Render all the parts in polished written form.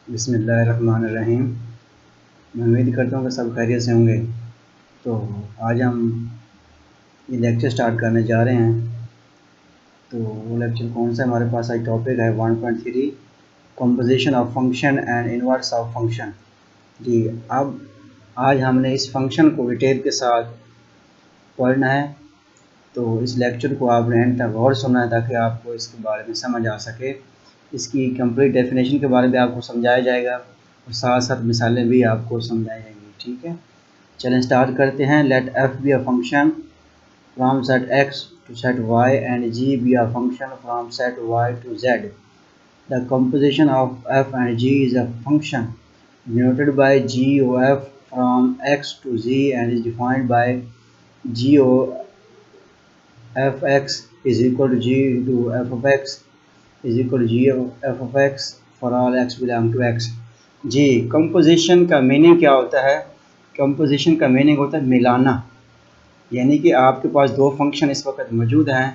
बिस्मिल्लाहिर्रहमानिर्रहीम। मैं उम्मीद करता हूँ कि सब खैरियत से होंगे। तो आज हम ये लेक्चर स्टार्ट करने जा रहे हैं। तो वो लेक्चर कौन सा हमारे पास आज टॉपिक है 1.3 composition of function and inverse of function. जी, अब आज हमने इस फंक्शन को डिटेल के साथ पढ़ना है। तो इस लेक्चर को आपने एंड तक गौर सुनना है ताकि आपको इसके बारे में समझ आ सके। इसकी कंप्लीट डेफिनेशन के बारे में आपको समझाया जाएगा और साथ साथ मिसालें भी आपको समझाई जाएंगी। ठीक है, चलें स्टार्ट करते हैं। Let f be a function from set x to set y and g be a function from set y to z. The composition of f and g is a function denoted by g of f from x to z and is defined by g of f(x) is equal to g into f of x is equal to g of f of x for all x belong to x। जी, composition का meaning क्या होता है? Composition का meaning होता है मिलाना, यानी कि आपके पास दो फंक्शन इस वक्त मौजूद हैं,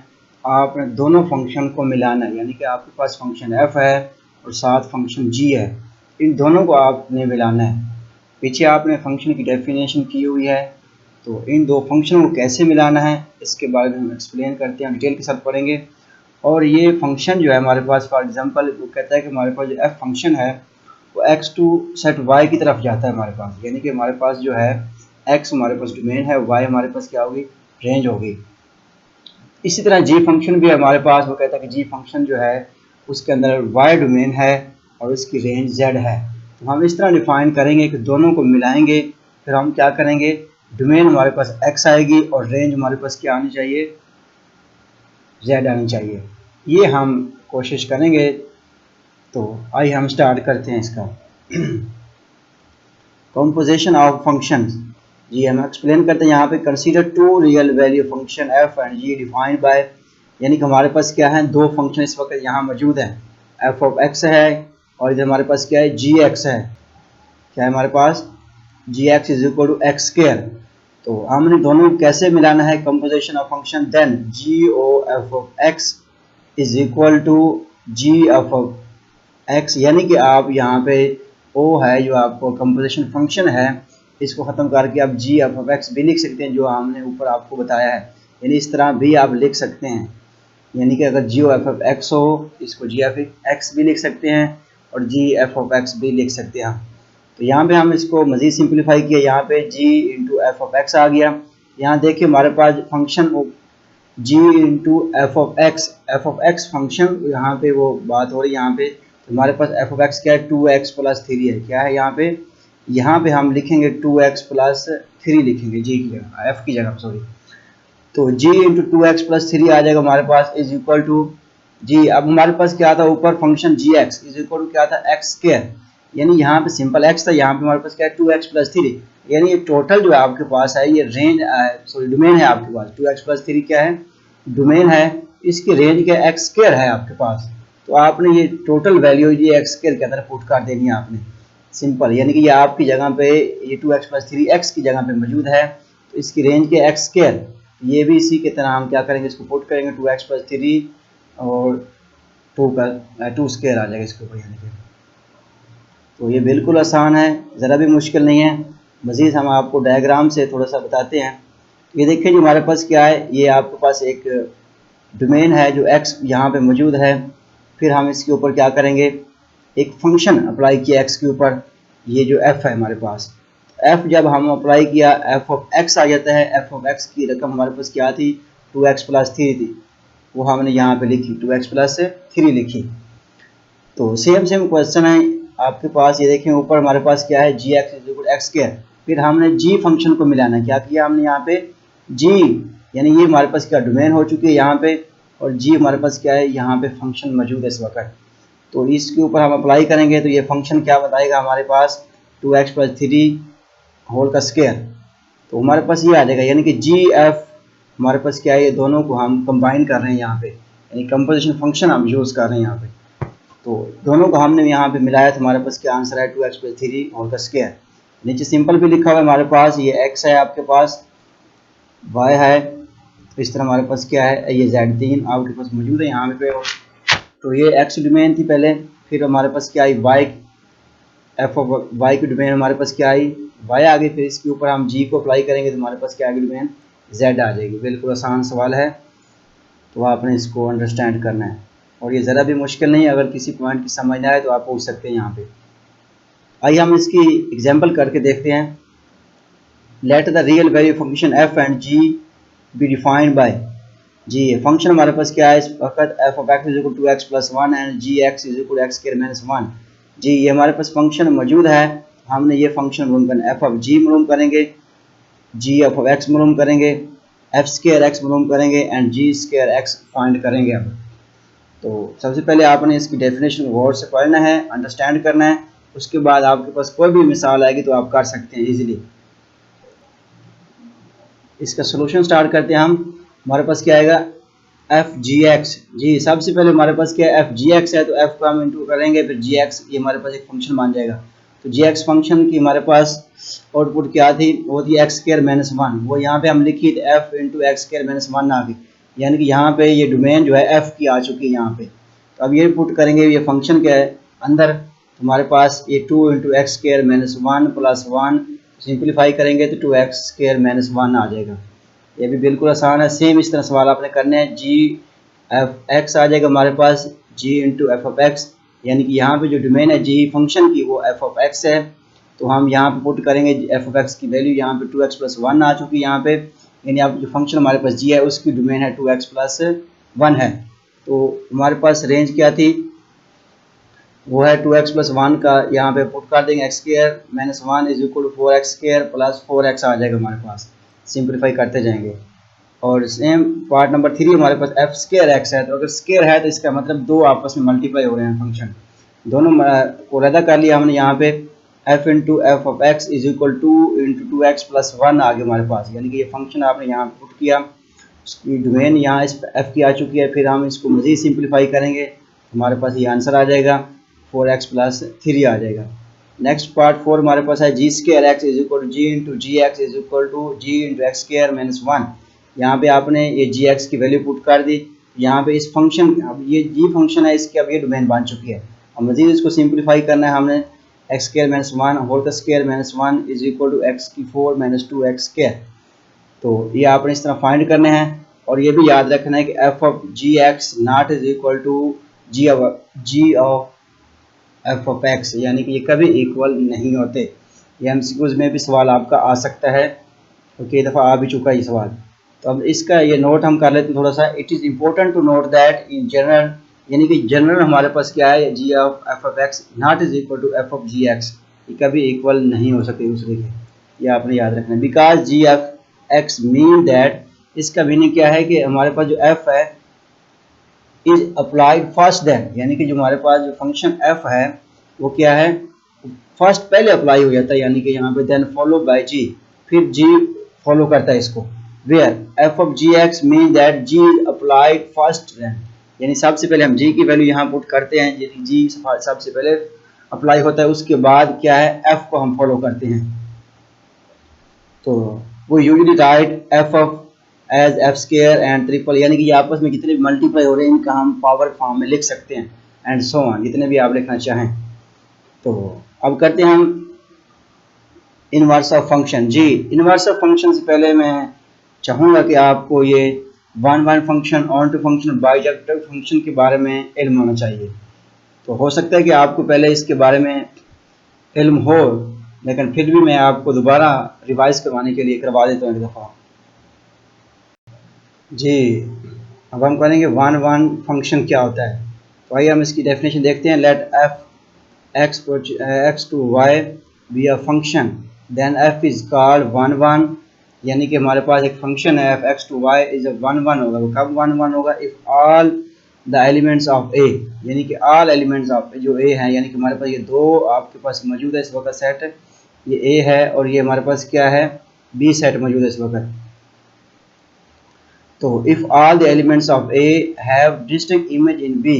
आपने दोनों फंक्शन को मिलाना है। यानी कि आपके पास फंक्शन f है और साथ फंक्शन g है, इन दोनों को आपने मिलाना है। पीछे आपने फंक्शन की डेफिनेशन की हुई है। तो इन दो फंक्शनों को कैसे मिलाना है इसके बारे में हम एक्सप्लेन करते हैं, डिटेल के साथ पढ़ेंगे। और ये फंक्शन जो है हमारे पास, फॉर एग्जांपल वो कहता है कि हमारे पास जो f फंक्शन है वो x टू सेट y की तरफ जाता है हमारे पास, यानी कि हमारे पास जो है x हमारे पास डोमेन है, y हमारे पास क्या होगी, रेंज होगी। इसी तरह g फंक्शन भी हमारे पास, वो कहता है कि g फंक्शन जो है उसके अंदर y डोमेन है और उसकी रेंज z है। तो हम इस तरह डिफाइन करेंगे कि दोनों को मिलाएंगे, फिर हम क्या करेंगे, डोमेन हमारे पास x आएगी और रेंज हमारे पास क्या आनी चाहिए, z आनी चाहिए। ये हम कोशिश करेंगे। तो आइए हम स्टार्ट करते हैं इसका। Composition of functions. जी, हम एक्सप्लेन करते हैं यहाँ पे। Consider two real value function f and g defined by, यानी कि हमारे पास क्या है, दो फंक्शन इस वक्त यहाँ मौजूद हैं। f ऑफ x है और इधर हमारे पास क्या है, gx है। क्या है हमारे पास, gx is equal to x square. तो हमने दोनों को कैसे मिलाना है, composition of function, then g o f of x is equal to g f of x, यानी कि आप यहाँ पे o है जो आपको कंपोजिशन फंक्शन है, इसको ख़त्म करके आप g f ऑफ x भी लिख सकते हैं, जो हमने ऊपर आपको बताया है। यानी इस तरह भी आप लिख सकते हैं, यानी कि अगर g f ऑफ x हो इसको g f x भी लिख सकते हैं और g f ऑफ x भी लिख सकते हैं। तो यहाँ पे हम इसको मज़ीद सिंप्लीफाई किया, यहाँ पे g into F of x आ गया। यहाँ देखिए हमारे पास function g into F of X function, यहाँ पे वो बात हो रही है। यहाँ पे तो हमारे पास एफ ऑफ एक्स क्या है, 2x प्लस 3 है। क्या है यहाँ पे हम लिखेंगे 2x प्लस 3 लिखेंगे, जी की जगह, एफ की जगह, सॉरी। तो g इंटू 2x प्लस 3 आ जाएगा हमारे पास, इज इक्वल टू जी। अब हमारे पास क्या था ऊपर, function gx is equal to क्या था, एक्स स्क्वायर। यानी यहाँ पे सिंपल x था, यहाँ पे हमारे पास क्या है 2x प्लस 3। यानी ये टोटल जो है आपके पास है, ये रेंज सॉरी डोमेन है आपके पास। 2x प्लस 3 क्या है, डोमेन है। इसकी रेंज क्या है, एक्स स्क्वायर है आपके पास। तो आपने ये टोटल वैल्यू ये एक्स स्क्वायर के अंदर पुट कर देनी है आपने, सिंपल। यानी कि ये आपकी जगह पे ये 2x प्लस 3 एक्स की जगह पे मौजूद है, तो इसकी रेंज के एक्स स्क्वायर। ये भी इसी की तरह हम क्या करेंगे, इसको पुट करेंगे 2x प्लस 3 और 2 स्क्वायर आ जाएगा इसके ऊपर, यानी कि। तो ये बिल्कुल आसान है, ज़रा भी मुश्किल नहीं है। मज़ीद हम आपको डायग्राम से थोड़ा सा बताते हैं। ये देखिए जो हमारे पास क्या है, ये आपके पास एक डोमेन है जो x यहाँ पे मौजूद है। फिर हम इसके ऊपर क्या करेंगे, एक फंक्शन अप्लाई किया x के ऊपर, ये जो f है हमारे पास। f जब हम अप्लाई किया, f ऑफ x आ जाता है। f ऑफ x की रकम हमारे पास क्या थी, 2x प्लस 3 थी, वो हमने यहाँ पे लिखी, 2x प्लस 3 लिखी। तो सेम क्वेश्चन है आपके पास। ये देखें ऊपर हमारे पाल क्या है, G X is equal X square. फिर हमने जी फंक्शन को मिलाना है। क्या किया हमने यहाँ पे, जी यानी ये हमारे पास क्या डोमेन हो चुकी है यहाँ पे, और जी हमारे पास क्या है, यहाँ पे फंक्शन मौजूद है इस वक्त। तो इसके ऊपर हम अप्लाई करेंगे तो ये फंक्शन क्या बताएगा हमारे पास, 2x प्लस 3 होल का स्क्वायर। तो हमारे पास ये आ जाएगा, यानी कि जी एफ हमारे पास क्या है, ये दोनों को हम कंबाइन कर रहे हैं यहाँ पे, यानी कंपोजिशन फंक्शन हम यूज़ कर रहे हैं यहाँ पे। तो दोनों को हमने यहाँ पे मिलाया, तो हमारे पास क्या आंसर है, 2x प्लस 3 होल का स्क्वायर। नीचे सिंपल भी लिखा हुआ है हमारे पास, ये x है आपके पास, y है, इस तरह हमारे पास क्या है, ये z3 आपके पास मौजूद है यहाँ पे। तो ये x डोमेन थी पहले, फिर हमारे पास क्या है, y एफ ऑफ वाई की डोमेन हमारे पास क्या आई, वाई आ गई, फिर इसके ऊपर हम जी को अप्लाई करेंगे तो हमारे पास क्या आएगी डोमेन, जेड आ जाएगी। बिल्कुल आसान सवाल है, तो आपने इसको अंडरस्टैंड करना है और ये ज़रा भी मुश्किल नहीं है। अगर किसी पॉइंट की समझ ना आए तो आप पूछ सकते हैं यहाँ पे। आइए हम इसकी एग्जाम्पल करके देखते हैं। Let the real value function F and G be defined by G. Function हमारे पास क्या है इस वक्त, F of x is equal to x plus one and G X is equal to x square minus one. जी ये हमारे पास फंक्शन मौजूद है, हमने ये फंक्शन मालूम करना। एफ ऑफ जी मालूम करेंगे, जी एफ ऑफ एक्स मालूम करेंगे, एफ स्क्वायर एक्स मालूम करेंगे and g square x find करेंगे। अब तो सबसे पहले आपने इसकी डेफिनेशन को गौर से पढ़ना है, अंडरस्टैंड करना है, उसके बाद आपके पास कोई भी मिसाल आएगी तो आप कर सकते हैं इजीली। इसका सोल्यूशन स्टार्ट करते हैं हम। हमारे पास क्या आएगा, एफ जी एक्स। जी सबसे पहले हमारे पास क्या है, एफ जी एक्स है तो एफ को हम इंटू करेंगे, फिर जी एक्स, ये हमारे पास एक फंक्शन बन जाएगा। तो जी एक्स फंक्शन की हमारे पास आउटपुट क्या थी, वो थी एक्स स्क्वायर माइनस वन। वो यहाँ पे हम लिखी थी F into X square minus one आ गई, यानी कि यहाँ पे ये डोमेन जो है एफ की आ चुकी है यहाँ पे। तो अब ये पुट करेंगे, ये फंक्शन के अंदर हमारे पास ये two into X square minus one plus one, simplify करेंगे तो two x square minus one आ जाएगा। ये भी बिल्कुल आसान है। सेम इस तरह सवाल आपने करने हैं। जी एफ एक्स आ जाएगा हमारे पास, जी इंटू एफ ऑफ एक्स, यानी कि यहाँ पे जो डोमेन है जी फंक्शन की वो एफ ऑफ एक्स है। तो हम यहाँ पे पुट करेंगे एफ ऑफ एक्स की वैल्यू, यहाँ पे टू एक्स प्लस वन आ चुकी है यहाँ पे, यानी आप जो फंक्शन हमारे पास जी है उसकी डोमेन है टू एक्स प्लस वन है। तो हमारे पास रेंज क्या थी, वो है टू एक्स प्लस वन का, यहाँ पे पुट कर देंगे X square minus one is equal to four X square plus four X आ जाएगा हमारे पास, सिंप्लीफाई करते जाएंगे। और सेम पार्ट नंबर थ्री हमारे पास एफ स्क्वायर एक्स है, तो अगर स्क्वायर है तो इसका मतलब दो आपस में मल्टीप्लाई हो रहे हैं फंक्शन, दोनों को रद्दा कर लिया हमने। यहाँ पे F into F of x is equal to into two x plus one आ गया हमारे पास, यानी कि ये फंक्शन आपने यहाँ पुट किया, उसकी डोमेन यहाँ इस एफ की आ चुकी है। फिर हम इसको मज़ीद सिंप्लीफाई करेंगे, हमारे पास ये आंसर आ जाएगा फोर एक्स प्लस थ्री आ जाएगा। नेक्स्ट पार्ट फोर हमारे पास है G square X is equal to G into G X is equal to G into X square minus one. यहाँ पे आपने ये जी एक्स की वैल्यू पुट कर दी, यहाँ पे इस फंक्शन, अब ये जी फंक्शन है इसकी अब ये डोमेन बन चुकी है। अब मजीद इसको सिंप्लीफाई करना है हमने, X square minus one whole का square minus one is equal to X की four minus two x square. तो ये आपने इस तरह फाइंड करने हैं। और ये भी याद रखना है कि f of g x not is equal to g of f of x, यानी कि ये कभी इक्वल नहीं होते। ये एमसीक्यूज में भी सवाल आपका आ सकता है, तो कई दफ़ा आ भी चुका है ये सवाल। तो अब इसका ये नोट हम कर लेते हैं थोड़ा सा। It is important to note that in general, यानी कि जनरल हमारे पास क्या है, g of f of x not is equal to f of g x, ये कभी इक्वल नहीं हो सकते दूसरे के, ये आपने याद रखना है। Because g f x mean that, इसका मीनिंग क्या है कि हमारे पास जो एफ है इज अप्लाइड फर्स्ट देन, यानी कि जो हमारे पास जो फंक्शन एफ है वो क्या है, फर्स्ट पहले अप्लाई हो जाता है, यानी कि यहाँ पे देन फॉलो बाय जी, फिर जी फॉलो करता है इसको। Where f of g x mean that g applied first then, यानी सबसे पहले हम जी की वैल्यू यहाँ पुट करते हैं, यानी जी सबसे पहले अप्लाई होता है, उसके बाद क्या है एफ को हम फॉलो करते हैं। तो वो usually write f of as f square and triple, यानी कि ये आपस में जितने भी मल्टीप्लाई हो रहे हैं इनका हम पावर फॉर्म में लिख सकते हैं, एंड सो ऑन, जितने भी आप लिखना चाहें। तो अब करते हैं हम इनवर्स ऑफ फंक्शन। जी इनवर्स ऑफ फंक्शन से पहले मैं चाहूँगा कि आपको ये one one function, onto function, bijective function के बारे में इल्म होना चाहिए। तो हो सकता है कि आपको पहले इसके बारे में इल्म हो, लेकिन फिर भी मैं आपको दोबारा रिवाइज करवाने के लिए करवा देता हूँ एक दफ़ा। जी अब हम करेंगे वन वन फंक्शन क्या होता है। तो आइए हम इसकी डेफिनेशन देखते हैं। Let f x to y be a function then f is called one one, यानी कि हमारे पास एक फंक्शन है f x to y is a one one होगा। वो कब वन वन होगा, if all the elements of A, यानी कि ऑल एलिमेंट्स ऑफ जो ए हैं, यानी कि हमारे पास ये दो आपके पास मौजूद है इस वक्त सेट, ये ए है और ये हमारे पास क्या है बी सेट मौजूद है इस वक्त। तो if all the elements of A have distinct image in B,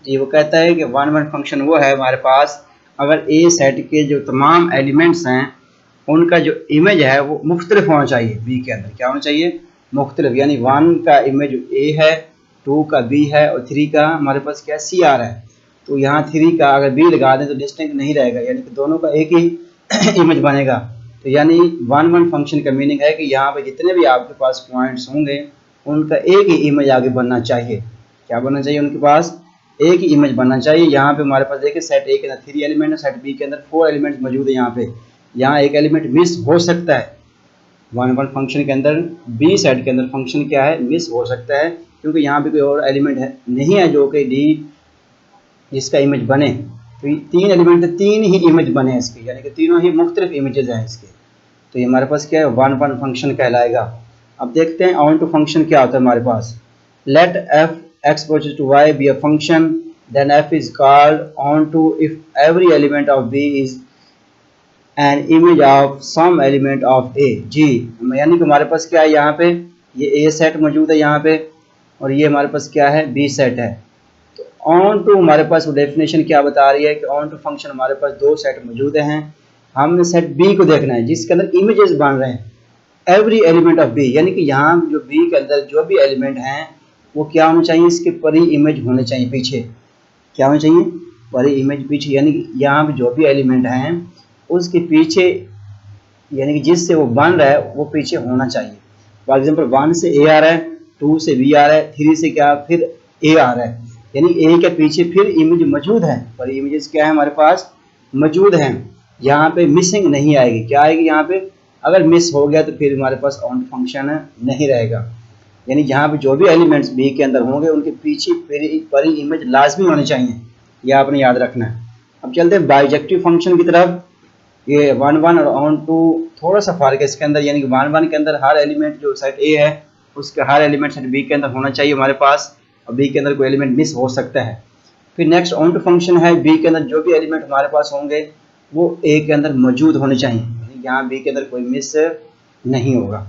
ये वो कहता है कि वन वन फंक्शन वो है हमारे पास अगर ए सेट के जो तमाम एलिमेंट्स हैं उनका जो इमेज है वो मुख्तलिफ होना चाहिए। बी के अंदर क्या होना चाहिए, मुख्तलिफ, यानी वन का इमेज ए है, टू का बी है और थ्री का हमारे पास क्या सी आर है। तो यहाँ 3 का अगर बी लगा दें तो डिस्टिंक्ट नहीं रहेगा, यानी कि दोनों का एक ही इमेज बनेगा। तो यानी 1 1 फंक्शन का मीनिंग है कि यहाँ पे जितने भी आपके पास पॉइंट्स होंगे उनका एक ही इमेज आगे बनना चाहिए। क्या बनना चाहिए? उनके पास एक ही इमेज बनना चाहिए। यहाँ पे हमारे पास देखिए सेट ए के अंदर 3 एलिमेंट है, सेट बी के अंदर 4 एलिमेंट्स मौजूद है। यहाँ एक एलिमेंट मिस हो सकता है 1 1 फंक्शन के अंदर, बी सेट के अंदर फंक्शन क्या है, मिस हो सकता है, क्योंकि यहाँ पे कोई और एलिमेंट है नहीं है जो कि डी जिसका इमेज बने। तो 3 एलिमेंट है, 3 ही इमेज बने इसके, यानी कि तीनों ही मुख्तलिफ इमेजेस हैं इसके। तो ये हमारे पास क्या है, 1 1 फंक्शन कहलाएगा। अब देखते हैं ऑन टू फंक्शन क्या होता है हमारे पास। Let f x equals to y be a function, then f is called onto if every element of B is an image of some element of A. जी, यानी कि हमारे पास क्या है, यहाँ पे ये ए सेट मौजूद है यहाँ पे, और ये हमारे पास क्या है, बी सेट है। तो ऑन टू हमारे पास वो डेफिनेशन क्या बता रही है कि ऑन टू फंक्शन हमारे पास 2 सेट मौजूद हैं। हमने सेट बी को देखना है जिसके अंदर इमेजेस बन रहे हैं एवरी एलिमेंट ऑफ बी, यानी कि यहाँ जो बी के अंदर जो भी एलिमेंट हैं वो क्या होना चाहिए, इसके परी इमेज होने चाहिए पीछे। क्या होना चाहिए? परी इमेज पीछे, यानी कि यहाँ पे जो भी एलिमेंट हैं उसके पीछे, यानी कि जिससे वो बन रहा है वो पीछे होना चाहिए। फॉर एग्जाम्पल 1 से ए आ रहा है, 2 से बी आ रहा है, 3 से क्या फिर ए आ रहा है, यानी ए के पीछे फिर इमेज मौजूद है, पर इमेजेस क्या है हमारे पास मौजूद हैं। यहाँ पे मिसिंग नहीं आएगी। क्या आएगी यहाँ पे? अगर मिस हो गया तो फिर हमारे पास ऑन फंक्शन नहीं रहेगा। यानी यहाँ पे जो भी एलिमेंट्स बी के अंदर होंगे उनके पीछे परी इमेज लाजमी होनी चाहिए, यह आपने याद रखना है। अब चलते हैं बाइजेक्टिव फंक्शन की तरफ। ये 1 1 और ऑन टू थोड़ा सा फर्क है इसके अंदर, यानी कि 1 1 के अंदर हर एलिमेंट जो सेट ए है उसका हर एलिमेंट सेट बी के अंदर होना चाहिए हमारे पास, और बी के अंदर कोई एलिमेंट मिस हो सकता है। फिर नेक्स्ट ऑन टू फंक्शन है, बी के अंदर जो भी एलिमेंट हमारे पास होंगे वो ए के अंदर मौजूद होने चाहिए, यहाँ बी के अंदर कोई मिस नहीं होगा।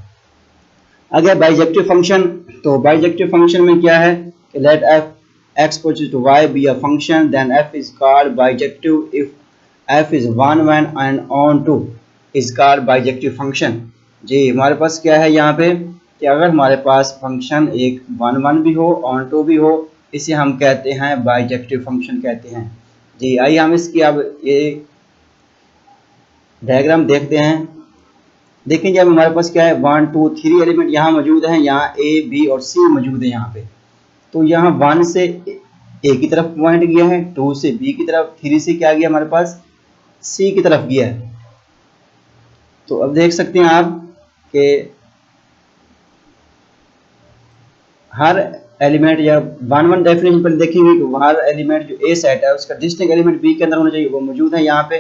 अगर बाइजेक्टिव फंक्शन, तो बाइजेक्टिव फंक्शन में क्या है कि let f x equals to y be a function, then f is called bijective if f is 1 1 and on to is called bijective function. जी, हमारे पास क्या है यहाँ पे कि अगर हमारे पास फंक्शन एक 1 1 भी हो, ऑन टू भी हो, इसे हम कहते हैं बाइजेक्टिव फंक्शन कहते हैं। जी, आइए हम इसकी अब ये डायग्राम देखते हैं। देखें जब हमारे पास क्या है 1 2 3 एलिमेंट यहाँ मौजूद हैं, यहाँ ए बी और सी मौजूद है यहाँ पे। तो यहाँ 1 से ए की तरफ पॉइंट गया है, 2 से बी की तरफ, 3 से क्या गया हमारे पास सी की तरफ गया है। तो अब देख सकते हैं आप कि हर एलिमेंट या 1 1 डेफिनेशन पर देखेंगे कि हर एलिमेंट जो ए सेट है उसका डिस्टिंक्ट एलिमेंट बी के अंदर होना चाहिए, वो मौजूद है यहाँ पे।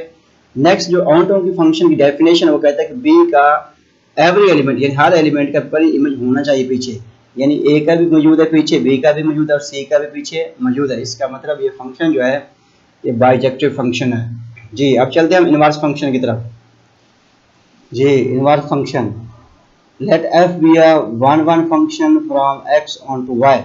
नेक्स्ट जो ऑन टू की फंक्शन की डेफिनेशन वो कहता है कि बी का एवरी एलिमेंट यानी हर एलिमेंट का परी इमेज होना चाहिए पीछे, यानी ए का भी मौजूद है पीछे, बी का भी मौजूद है और सी का भी पीछे मौजूद है। इसका मतलब ये फंक्शन जो है ये बाइजेक्टिव फंक्शन है। जी, अब चलते हैं हम इनवर्स फंक्शन की तरफ। जी, inverse function let f be a 1 1 function from x onto y.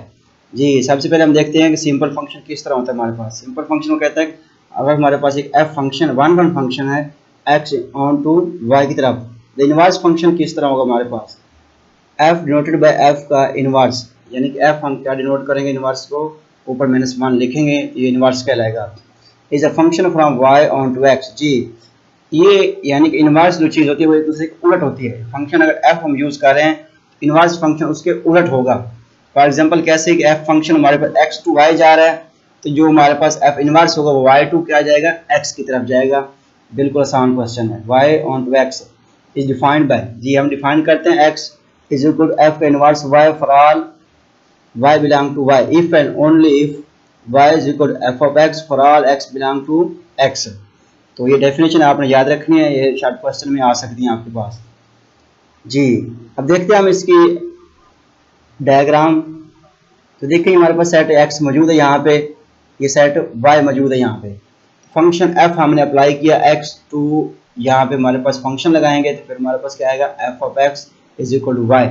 जी, सबसे पहले हम देखते हैं कि सिंपल फंक्शन किस तरह होता है हमारे पास। सिंपल फंक्शन को कहता है कि अगर हमारे पास एक एफ फंक्शन 1 1 फंक्शन है एक्स ऑन टू वाई की तरफ, तो इनवर्स फंक्शन किस तरह होगा हमारे पास। एफ डिनोटेड बाय एफ का इनवर्स, यानी कि एफ हम क्या डिनोट करेंगे इनवर्स को, ऊपर -1 लिखेंगे, ये इनवर्स कहलाएगा। Is a function from y onto x. जी, ये यानी कि इनवर्स जो चीज़ होती है वो एक दूसरे के उलट होती है। फंक्शन अगर एफ हम यूज़ कर रहे हैं, इनवर्स फंक्शन उसके उलट होगा। फॉर एग्जांपल कैसे कि एफ फंक्शन हमारे पास एक्स टू वाई जा रहा है, तो जो हमारे पास एफ इनवर्स होगा वो वाई टू क्या जाएगा, एक्स की तरफ जाएगा। बिल्कुल आसान क्वेश्चन है। Y onto x is defined by, जी हम डिफाइन करते हैं x is equal to f का inverse y for all y belong to y, if and only if y is equal to f of x for all x belong to x। तो ये definition आपने याद रखनी है, ये short question में आ सकती है आपके पास। जी, अब देखते हैं हम इसकी डायग्राम। तो देखिए हमारे पास सेट x मौजूद है यहाँ पे, ये सेट y मौजूद है यहाँ पे। फंक्शन f हमने अप्लाई किया x टू, यहाँ पे हमारे पास फंक्शन लगाएंगे तो फिर हमारे पास क्या आएगा f of x is equal to y।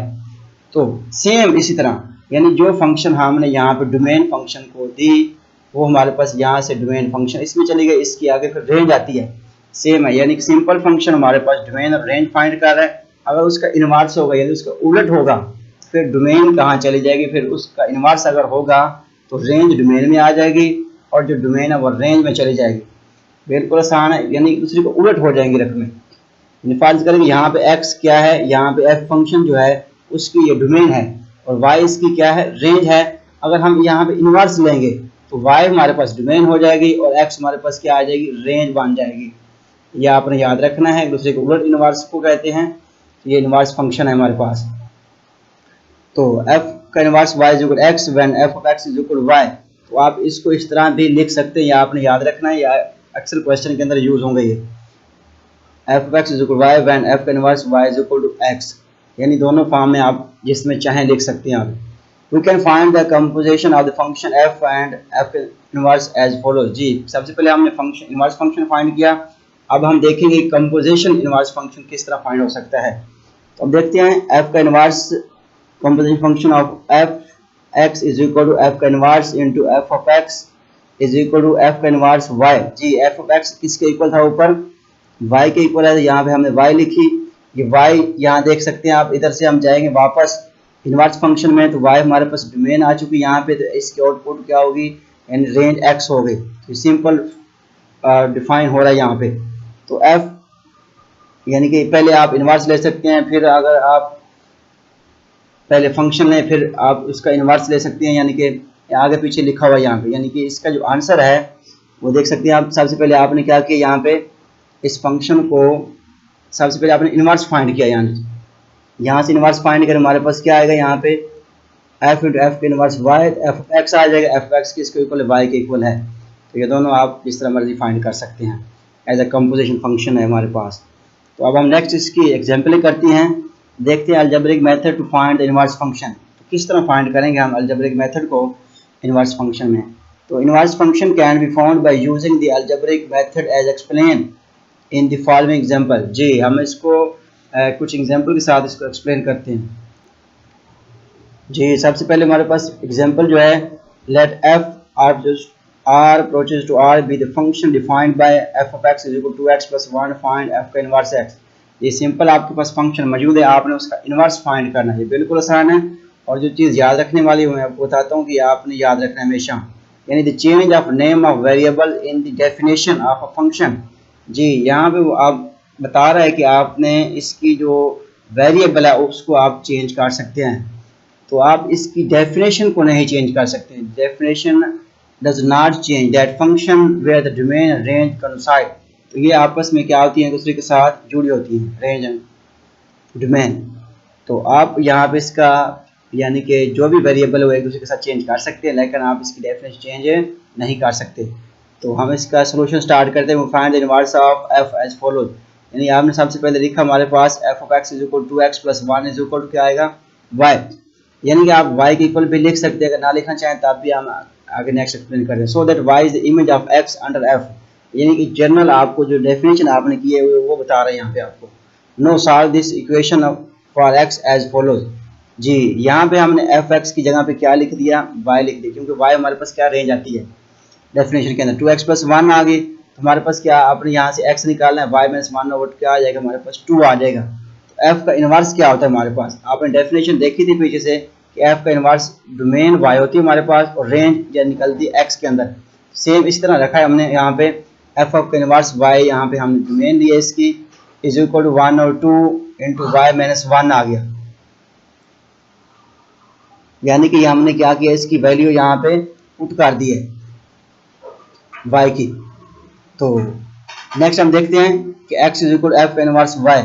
तो सेम इसी तरह यानी जो फंक्शन हमने यहाँ पे डोमेन फंक्शन को दी वो हमारे पास यहाँ से डोमेन फंक्शन इसमें चली गई, इसकी आगे फिर रेंज आती है, सेम है। यानी कि सिंपल फंक्शन हमारे पास डोमेन और रेंज फाइंड कर रहा है, अगर उसका इनवर्स होगा यानी उसका उलट होगा फिर डोमेन कहाँ चली जाएगी, फिर उसका इनवर्स अगर होगा तो रेंज डोमेन में आ जाएगी और जो डोमेन है वो रेंज में चली जाएगी। बिल्कुल आसान है, यानी दूसरे को उलट हो जाएंगी रकमें। फर्ज करेंगे यहाँ पे x क्या है, यहाँ पे f फंक्शन जो है उसकी ये डोमेन है और y इसकी क्या है, रेंज है। अगर हम यहाँ पे इनवर्स लेंगे तो y हमारे पास डोमेन हो जाएगी और x हमारे पास क्या आ जाएगी, रेंज बन जाएगी। ये आपने याद रखना है, एक दूसरे को उलट इनवर्स को कहते हैं। ये इनवर्स फंक्शन है हमारे पास। तो f का inverse y is equal x when f of x is equal y। तो आप इसको इस तरह भी लिख सकते हैं, या आपने याद रखना है, या अक्सर क्वेश्चन के अंदर यूज होंगे ये। f of x is equal y when f का inverse y is equal to x, यानी दोनों फॉर्म में आप जिसमें चाहें लिख सकते हैं आप। We can find the composition of the function f and f inverse as follows. जी, सबसे पहले हमने फंक्शन इनवर्स फंक्शन फाइंड किया, अब हम देखेंगे कंपोजिशन इनवर्स फंक्शन किस तरह फाइंड हो सकता है। तो अब देखते हैं f का inverse composition function of f x is equal to f का inverse into f of x is equal to f का इनवर्स y। जी, f ऑफ x किसके इक्वल था, ऊपर y के इक्वल है, यहाँ पे हमने y लिखी। ये y यहाँ देख सकते हैं आप, इधर से हम जाएंगे वापस इनवर्स फंक्शन में, तो y हमारे पास डोमेन आ चुकी है यहाँ पे, तो इसकी आउटपुट क्या होगी, यानी रेंज x हो गई। तो सिंपल डिफाइन हो रहा है यहाँ पे। तो f यानी कि पहले आप इनवर्स ले सकते हैं, फिर अगर आप पहले फंक्शन लें फिर आप उसका इनवर्स ले सकते हैं, यानी कि आगे पीछे लिखा हुआ है यहाँ पे। यानी कि इसका जो आंसर है वो देख सकते हैं आप। सबसे पहले आपने क्या किया, यहाँ पे इस फंक्शन को सबसे पहले आपने इनवर्स फाइंड किया, यानी यहाँ से इनवर्स फाइंड करें, हमारे पास क्या आएगा यहाँ पे f इंटू एफ के inverse y, f of x आ जाएगा। एफ ऑफ एक्स किसके इक्वल है, y के इक्वल है। तो ये दोनों आप जिस तरह मर्जी फाइंड कर सकते हैं, एज अ कंपोजिशन फंक्शन है हमारे पास। तो अब हम नेक्स्ट इसकी एग्जाम्पल करती हैं, देखते हैं algebraic method to find the inverse function. तो किस तरह फाइंड करेंगे हम अलजेब्रिक मेथड को इनवर्स फंक्शन में। तो inverse function can be found by using the algebraic method as explain in the following example. जी, हम इसको कुछ एग्जांपल के साथ इसको एक्सप्लेन करते हैं। जी, सबसे पहले हमारे पास एग्जांपल जो है, late f r approaches to r be the function defined by f of x is equal to x plus 1 find f का इनवर्स x। ये सिंपल आपके पास फंक्शन मौजूद है, आपने उसका इनवर्स फाइंड करना है। बिल्कुल आसान है, और जो चीज़ याद रखने वाली है मैं आपको बताता हूँ कि आपने याद रखना है हमेशा, यानी the change of name of variable in the definition of a function. जी, यहाँ पे वो आप बता रहा है कि आपने इसकी जो वेरिएबल है उसको आप चेंज कर सकते हैं। तो आप इसकी डेफिनेशन को नहीं चेंज कर सकते। Definition does not change that function where the domain range coincide. तो ये आपस में क्या होती हैं, दूसरे के साथ जुड़ी होती हैं, रेंज एंड डोमेन। तो आप यहाँ पे इसका यानी कि जो भी वेरिएबल है एक दूसरे के साथ चेंज कर सकते हैं, लेकिन आप इसकी डेफिनेशन चेंज नहीं कर सकते। तो हम इसका सोल्यूशन स्टार्ट करते हैं। Find the inverse of f as follows. यानी आपने सबसे पहले लिखा हमारे पास f of x is equal to x plus 1 is equal to क्या आएगा, y। यानी कि आप y के इक्वल भी लिख सकते हैं, अगर ना लिखना चाहें तब भी हम आगे नेक्स्ट एक्सप्लेन करें। So that y is the image of x under f। यानी कि जनरल आपको जो डेफिनेशन आपने की है वो बता रहे हैं यहाँ पे आपको। Now solve this equation for x as follows. जी, यहाँ पे हमने एफ एक्स की जगह पे क्या लिख दिया, y लिख दिया, क्योंकि y हमारे पास क्या रेंज आती है डेफिनेशन के अंदर 2x प्लस 1 आ गई। तो हमारे पास क्या, आपने यहाँ से x निकालना है, y माइनस 1 ओवर क्या आ जाएगा, हमारे पास 2 आ जाएगा। तो f का इनवर्स क्या होता है हमारे पास, आपने डेफिनेशन देखी थी पीछे से कि f का इनवर्स डोमेन y होती है हमारे पास और रेंज या निकलती है x के अंदर। सेम इस तरह रखा है हमने यहाँ पे, f का इनवर्स y, यहाँ पे हमने डोमेन लिया इसकी इज इक्वल टू 1 और 2 इंटू y माइनस 1 आ गया। यानी कि हमने क्या किया, इसकी वैल्यू यहाँ पे पुट कर दी है y की। तो नेक्स्ट हम देखते हैं कि x is equal F inverse y।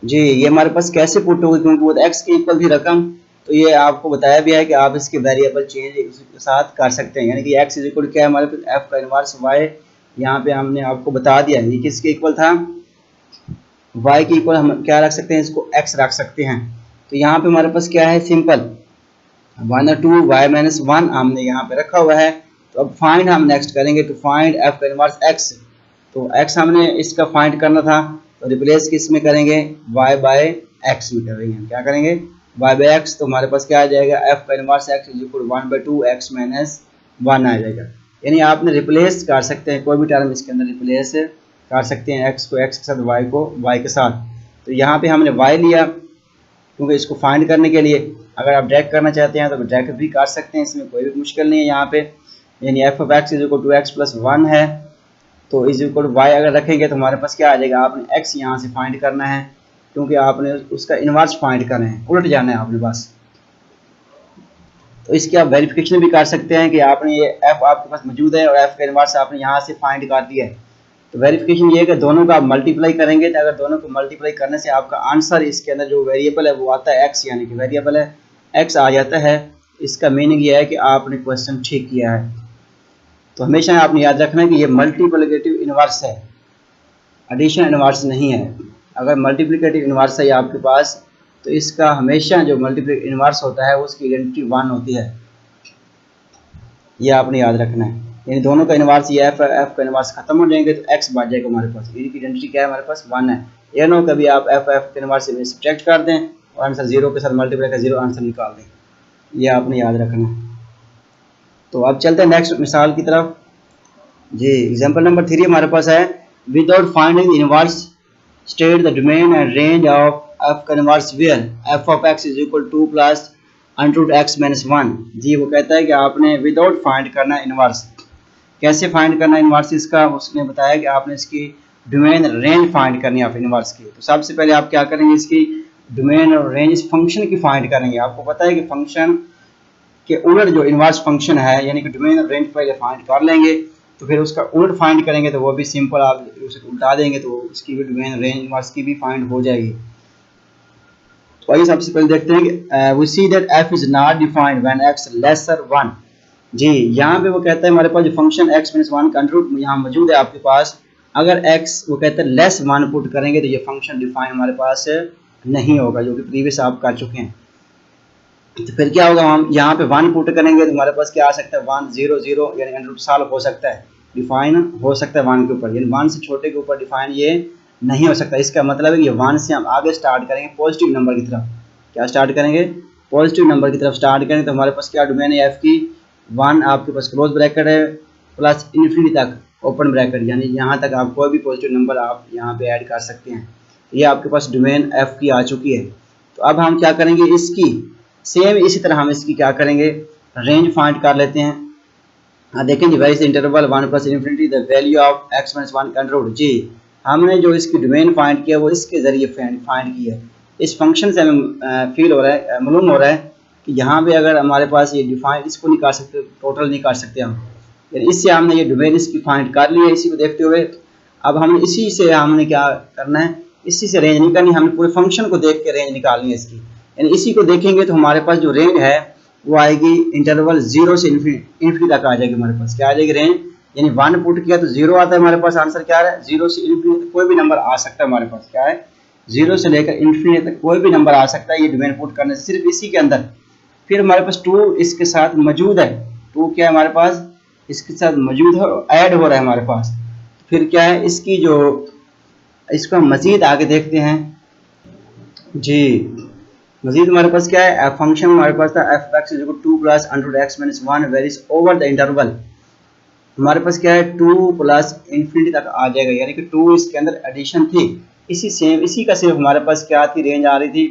जी, ये हमारे पास कैसे पुट होगी, क्योंकि वो x के इक्वल थी रकम। तो ये आपको बताया भी है कि आप इसके वेरिएबल चेंज के साथ कर सकते हैं। यानी कि x इज इक्वल क्या है हमारे पास, f का इनवर्स y। यहाँ पे हमने आपको बता दिया ये किसके इक्वल था, y के इक्वल हम क्या रख सकते हैं, इसको x रख सकते हैं। तो यहाँ पे हमारे पास क्या है, सिंपल 1 और 2 y माइनस 1 हमने यहाँ पे रखा हुआ है। तो अब फाइंड हम नेक्स्ट करेंगे, तो फाइंड f का इनवर्स x। तो x हमने इसका फाइंड करना था, तो रिप्लेस किस में करेंगे, y बाय x में करेंगे। क्या करेंगे, y बाय x। तो हमारे पास क्या आ जाएगा, f का inverse x is equal 1 by 2 x minus 1 आ जाएगा। यानी आपने रिप्लेस कर सकते हैं, कोई भी टर्म इसके अंदर रिप्लेस कर सकते हैं, x को x के साथ, y को y के साथ। तो यहाँ पे हमने y लिया क्योंकि इसको फाइंड करने के लिए अगर आप ड्रैग करना चाहते हैं तो ड्रैग भी कर सकते हैं, इसमें कोई भी मुश्किल नहीं है यहाँ पे। यानी f of x is equal to x plus 1 है, तो इज इक्वल टू वाई अगर रखेंगे तो हमारे पास क्या आ जाएगा, आपने एक्स यहाँ से फाइंड करना है क्योंकि आपने उसका इन्वर्स फाइंड करना है, उलट जाना है आपने बस। तो इसकी आप वेरिफिकेशन भी कर सकते हैं कि आपने ये एफ आपके पास मौजूद है और एफ का इन्वर्स आपने यहाँ से फाइंड कर दिया है। तो वेरिफिकेशन ये है कि दोनों का आप मल्टीप्लाई करेंगे, तो अगर दोनों को मल्टीप्लाई करने से आपका आंसर इसके अंदर जो वेरिएबल है वो आता है एक्स, यानी कि वेरिएबल है एक्स आ जाता है। इसका मीनिंग ये है कि आपने क्वेश्चन ठीक किया है। तो हमेशा आपने याद रखना है कि ये मल्टीप्लिकेटिव इन्वर्स है, एडिशन इन्वर्स नहीं है। अगर मल्टीप्लिकेटिव इन्वर्स है आपके पास तो इसका हमेशा जो मल्टीप्लिकेटिव इन्वर्स होता है उसकी आइडेंटिटी 1 होती है, ये आपने याद रखना है। यानी दोनों का इन्वर्स ये एफ का इन्वर्स खत्म हो जाएंगे तो एक्स बच जाएगा हमारे पास, इनकी आइडेंटिटी क्या है हमारे पास 1 है। ये ना कभी आप एफ के इन्वर्स से सब्ट्रैक्ट कर दें और आंसर 0 के साथ मल्टीप्लाई कर 0 आंसर निकाल दें, ये आपने याद रखना है। तो अब चलते हैं नेक्स्ट मिसाल की तरफ जी। एग्जांपल नंबर 3 हमारे पास है, without finding inverse state the domain and range of f का inverse where f of x is equal to plus under x minus 1। जी वो कहता है कि आपने विदाउट फाइंड करना इन्वर्स। कैसे फाइंड करना इन्वर्स इसका, उसने बताया कि आपने इसकी डोमेन रेंज फाइंड करनी है आप इन्वर्स की। तो सबसे पहले आप क्या करेंगे, इसकी डोमेन और रेंज इस फंक्शन की फाइंड करेंगे। आपको पता है कि फंक्शन के उलट जो इन्वर्स फंक्शन है यानी कि डोमेन और रेंज पहले फाइंड कर लेंगे, तो फिर उसका उलट फाइंड करेंगे तो वो भी सिंपल, आप उसे उल्टा देंगे तो उसकी भी डोमेन रेंज इन्वर्स की भी फाइंड हो जाएगी। तो आइए सबसे पहले देखते हैं कि we see that f is not defined when x lesser 1। जी यहाँ पे वो कहता है हमारे पास जो फंक्शन x माइनस 1 का अंडर यहाँ मौजूद है आपके पास, अगर x वो कहते हैं लेस 1 पुट करेंगे तो ये फंक्शन डिफाइन हमारे पास नहीं होगा, जो कि प्रीवियस आप कर चुके हैं। तो फिर क्या होगा, हम यहाँ पे 1 पुट करेंगे तो हमारे पास क्या आ सकता है 1 0 0 यानी अंडर सॉल्व हो सकता है, डिफाइन हो सकता है 1 के ऊपर, यानी 1 से छोटे के ऊपर डिफाइन ये नहीं हो सकता। इसका मतलब है कि 1 से हम आगे स्टार्ट करेंगे पॉजिटिव नंबर की तरफ। क्या स्टार्ट करेंगे, पॉजिटिव नंबर की तरफ स्टार्ट करेंगे तो हमारे पास क्या डोमेन है एफ की 1 आपके पास क्लोज ब्रैकेट है प्लस इन्फिनिटी तक ओपन ब्रैकेट, यानी यहाँ तक आप कोई भी पॉजिटिव नंबर आप यहाँ पे ऐड कर सकते हैं। ये आपके पास डोमेन एफ की आ चुकी है। तो अब हम क्या करेंगे, इसकी सेम इसी तरह हम इसकी क्या करेंगे, रेंज फाइंड कर लेते हैं। हाँ देखें जी, very interval 1 plus infinity the value of x minus 1 control. जी हमने जो इसकी डोमेन फाइंड किया वो इसके जरिए फाइंड किया है। इस फंक्शन से हमें फील हो रहा है, मालूम हो रहा है कि यहाँ पे अगर हमारे पास ये डिफाइन इसको नहीं कर सकते, टोटल नहीं कर सकते हम, यानी इससे हमने ये डोमेन इसकी फाइंड कर ली है। इसी को देखते हुए अब हमने इसी से हमने क्या करना है, इसी से रेंज नहीं करनी, हमने पूरे फंक्शन को देख के रेंज निकालनी है इसकी। यानी इसी को देखेंगे तो हमारे पास जो रेंज है वो आएगी इंटरवल 0 से इन्फिनिटी तक आ जाएगी हमारे पास। क्या आ जाएगी रेंज, यानी 1 पुट किया तो 0 आता है हमारे पास, आंसर क्या है 0 से इन्फिनिटी कोई भी नंबर आ सकता है हमारे पास। क्या है 0 से लेकर इन्फिनिटी तक कोई भी नंबर आ सकता है ये डोमेन पुट करने से, सिर्फ इसी के अंदर। फिर हमारे पास 2 इसके साथ मौजूद है, 2 क्या है हमारे पास इसके साथ मौजूद है, ऐड हो रहा है हमारे पास। फिर क्या है इसकी जो, इसको हम मजीद आगे देखते हैं जी। मजीद हमारे पास क्या है, फंक्शन हमारे पास था F x is equal to plus under x minus 1 varies over the interval. हमारे पास क्या है 2 प्लस इन्फिनिटी तक आ जाएगा, यानी कि 2 इसके अंदर एडिशन थी। इसी का सिर्फ हमारे पास क्या थी, रेंज आ रही थी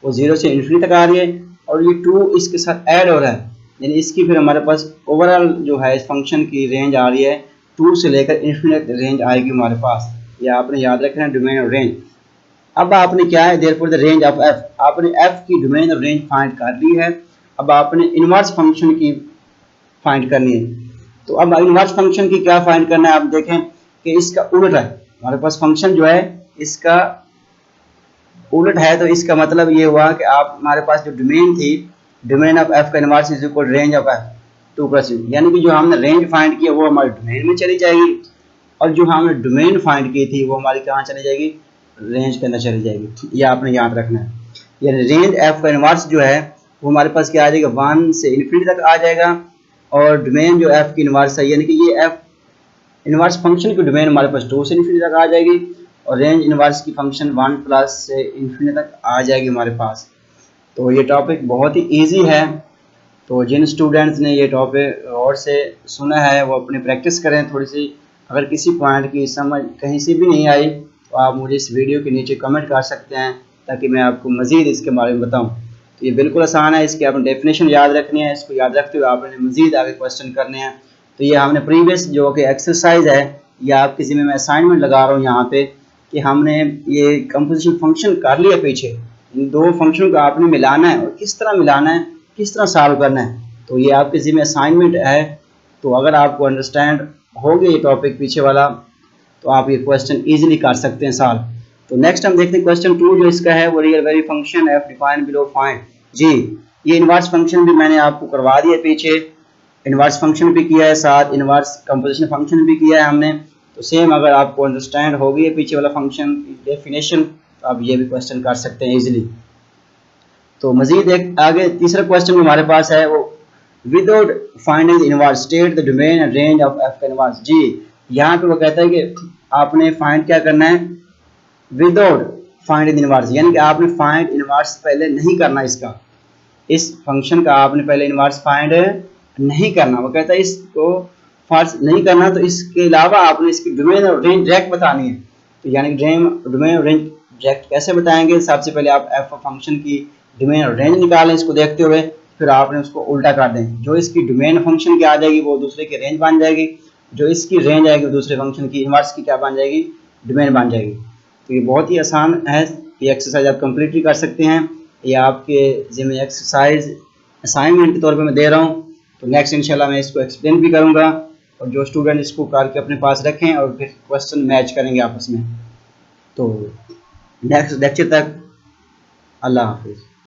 वो 0 से इन्फिनिटी तक आ रही है, और ये 2 इसके साथ ऐड हो रहा है, यानी इसकी फिर हमारे पास ओवरऑल जो है इस फंक्शन की रेंज आ रही है 2 से लेकर इन्फिनिटी रेंज आएगी हमारे पास। ये आपने याद रखना है, डोमेन और रेंज। अब आपने क्या है, therefore the range of F, आपने एफ की डोमेन और रेंज फाइंड कर ली है। अब आपने इनवर्स फंक्शन की फाइंड करनी है। तो अब इनवर्स फंक्शन की क्या फाइंड करना है, आप देखें कि इसका उलट है हमारे पास, फंक्शन जो है इसका उलट है। तो इसका मतलब ये हुआ कि आप हमारे पास जो डोमेन थी, डोमेन ऑफ एफ का inverse is equal range of F 2 plus, यानी कि जो हमने रेंज फाइंड किया वो हमारे डोमेन में चली जाएगी, और जो हमने डोमेन फाइंड की थी वो हमारी कहाँ चली जाएगी, रेंज के अंदर चली जाएगी। ये आपने याद रखना है। यानी रेंज एफ का इनवर्स जो है वो हमारे पास क्या आ जाएगा 1 से इन्फिनिटी तक आ जाएगा, और डोमेन जो एफ की इनवर्स है यानी कि ये एफ इनवर्स फंक्शन की डोमेन हमारे पास 2 से इन्फिनिटी तक आ जाएगी, और रेंज इनवर्स की फंक्शन 1 प्लस से इन्फिनिटी तक आ जाएगी हमारे पास। तो ये टॉपिक बहुत ही ईजी है, तो जिन स्टूडेंट्स ने ये टॉपिक और से सुना है वो अपनी प्रैक्टिस करें थोड़ी सी। अगर किसी पॉइंट की समझ कहीं से भी नहीं आई तो आप मुझे इस वीडियो के नीचे कमेंट कर सकते हैं, ताकि मैं आपको मज़ीद इसके बारे में बताऊँ। तो ये बिल्कुल आसान है, इसकी आपने डेफिनेशन याद रखनी है, इसको याद रखते हुए आपने मज़ीद आगे क्वेश्चन करने हैं। तो ये हमने प्रीवियस जो कि एक्सरसाइज है, या आपके ज़िम्मे में असाइनमेंट लगा रहा हूँ यहाँ पे कि हमने ये कंपोजिशन फंक्शन कर लिया पीछे, इन दो फंक्शन को आपने मिलाना है और किस तरह मिलाना है, किस तरह सॉल्व करना है। तो ये आपके ज़िम्मे असाइनमेंट है। तो अगर आपको अंडरस्टैंड हो गया ये टॉपिक पीछे वाला, तो आप ये क्वेश्चन ईजिली कर सकते हैं सॉल्व। तो नेक्स्ट हम देखते हैं क्वेश्चन 2 जो इसका है, वो real value function f define below find. जी, ये इनवर्स फंक्शन भी मैंने आपको करवा दिया पीछे, इनवर्स फंक्शन भी किया है, साथ इनवर्स कंपोजिशन फंक्शन भी किया है हमने। तो सेम अगर आपको अंडरस्टैंड हो गई है पीछे वाला फंक्शन डेफिनेशन, तो आप ये भी क्वेश्चन कर सकते हैं इजीली। तो मजीद एक आगे तीसरा क्वेश्चन हमारे पास है, वो without finding inverse state the domain and range of f का इनवर्स। जी, यहाँ पे वो कहता है कि आपने फाइंड क्या करना है, विदाउट फाइंड इनवर्स, यानी कि आपने फाइंड इनवर्स पहले नहीं करना, इसका इस फंक्शन का आपने पहले इनवर्स फाइंड नहीं करना। वो कहता है इसको फर्स्ट नहीं करना, तो इसके अलावा आपने इसकी डोमेन और रेंज डायरेक्ट बतानी है। तो यानी डोमेन और रेंज डायरेक्ट कैसे बताएंगे, सबसे पहले आप एफ फंक्शन की डोमेन और रेंज निकालें इसको देखते हुए, फिर आपने उसको उल्टा कर दें, जो इसकी डोमेन फंक्शन की आ जाएगी वो दूसरे की रेंज बन जाएगी, जो इसकी रेंज आएगी वो दूसरे फंक्शन की इनवर्स की क्या बन जाएगी, डोमेन बन जाएगी। तो ये बहुत ही आसान है, ये एक्सरसाइज आप कंप्लीट भी कर सकते हैं, ये आपके जिम्मे एक्सरसाइज असाइनमेंट के तौर पे मैं दे रहा हूँ। तो नेक्स्ट इंशाल्लाह मैं इसको एक्सप्लेन भी करूँगा, और जो स्टूडेंट इसको करके अपने पास रखें और फिर क्वेश्चन मैच करेंगे आपस में। तो नेक्स्ट लेक्चर तक अल्लाह हाफिज़।